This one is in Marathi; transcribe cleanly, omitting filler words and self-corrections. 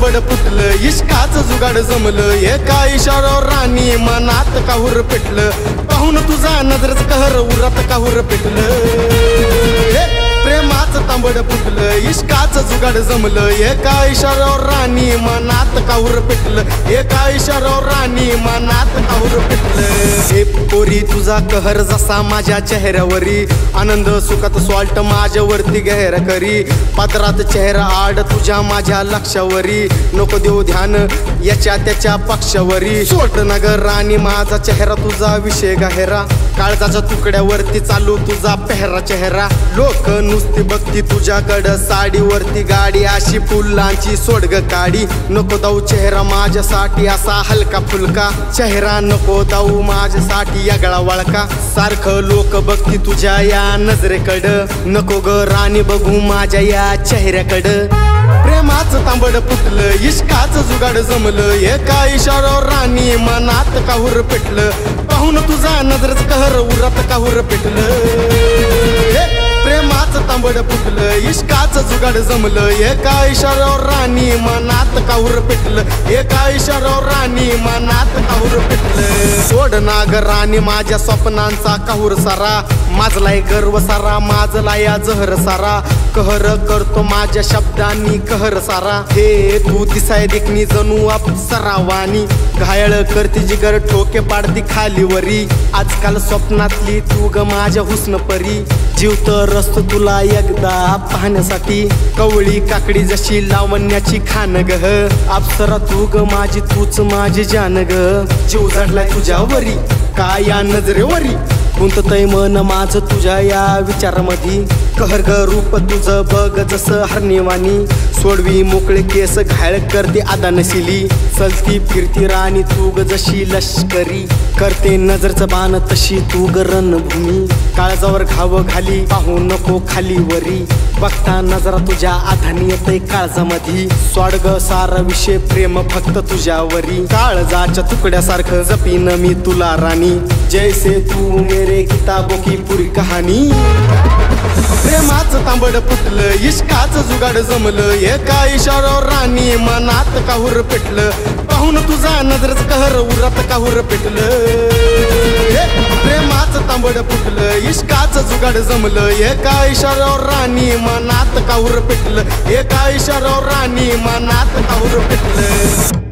तांबड फुटलं इश्काचं जुगाड जमलं एका इशारावर राणी मनात काहूर पेटलं पाहून तुझा नजरच कहर उरात काहूर पेटलं प्रेमाचं तांबड फुटलं इश्काचं जुगाड जमलं एका इशारावर राणी मनात काहूर पेटलं एका इशारावर राणी मनात काहूर पेटलं हे पोरी तुझा कहर जसा माझ्या चेहऱ्यावरी आनंद सुखात सॉल्ट माझ्यावरती गैर करी पदरात चेहरा आड तुझ्या माझ्या लक्षावरी नको देऊ ध्यान याच्या त्याच्या पक्षावरी सोट नगर राणी माझा चेहरा तुझा विषय गहेरा काळजाच्या तुकड्यावरती चालू तुझा पेहरा चेहरा लोक नुसती बघती तुझ्याकडं साडीवरती गाडी अशी फुलांची सोडग काडी नको दाऊ चेहरा माझ्यासाठी असा हलका फुलका चेहरा नको दाऊ माझ्यासाठी यागळा वळका सारखं लोक बघती तुझ्या या नजरेकडं नको ग राणी बघू माझ्या या चेहऱ्याकडं प्रेमाचं तांबड फुटलं इश्काचं जुगाड जमलं एका इशारावर राणी मनात काहूर पेटलं पाहून तुझा नजरच कहर उरात काहूर पेटलं प्रेमाचं तांबड फुटलं इश्काचं जुगाड जमलं एका इशारावर राणी मनात काहूर पेटलं एका इशारावर राणी मनात काहूर पेटलं सोड नाग राणी माझ्या स्वप्नांचा काहूर सारा माझलाय गर्व सारा माझलाय जहर सारा कहर करतो माझ्या शब्दांनी कहर सारा हे तू दिसाय देखणी जणू अप्सरावानी घायल करती जिगर ठोके पाडती खालीवरी आजकाल स्वप्नातली तू ग माझ्या हुस्न परी जीव तर असतो तुला एकदा पाहण्यासाठी कवळी काकडी जशी लावण्याची खान ग अप्सरा तू ग माझी तूच माझी जान ग जीव जडलाय तुझ्यावरी काय या नजरेवरी गुंततय मन माझं तुझ्या या विचारामधी कहर ग रूप तुझं बघ जसं हरणीवाणी सोडवी मोकळे केस घायल करते आदानशिली चलती फिरती राणी तू ग जशी लष्करी करते नजरचं बाण तशी तू ग रणभूमी काळजावर घाव घाली पाहू नको खाली वरी बघता नजरा तुझ्या आधानी येते काळजामधी स्वाडग सारा विषय प्रेम फक्त तुझ्यावरी काळजाच्या तुकड्यासारखं जपीन मी तुला राणी जैसे तू मेरे किताबों की पुरी कहाणी प्रेमाचं तांबड फुटलं इश्काचं जुगाड जमलं एका इशारावर राणी मनात काहूर पेटलं पाहून तुझा नजरच कहर उरात काहूर पेटलं प्रेमाचं तांबड फुटलं इश्काचं जुगाड जमलं एका इशारावर राणी मनात काहूर पेटलं एका इशारावर राणी मनात काहूर पेटलं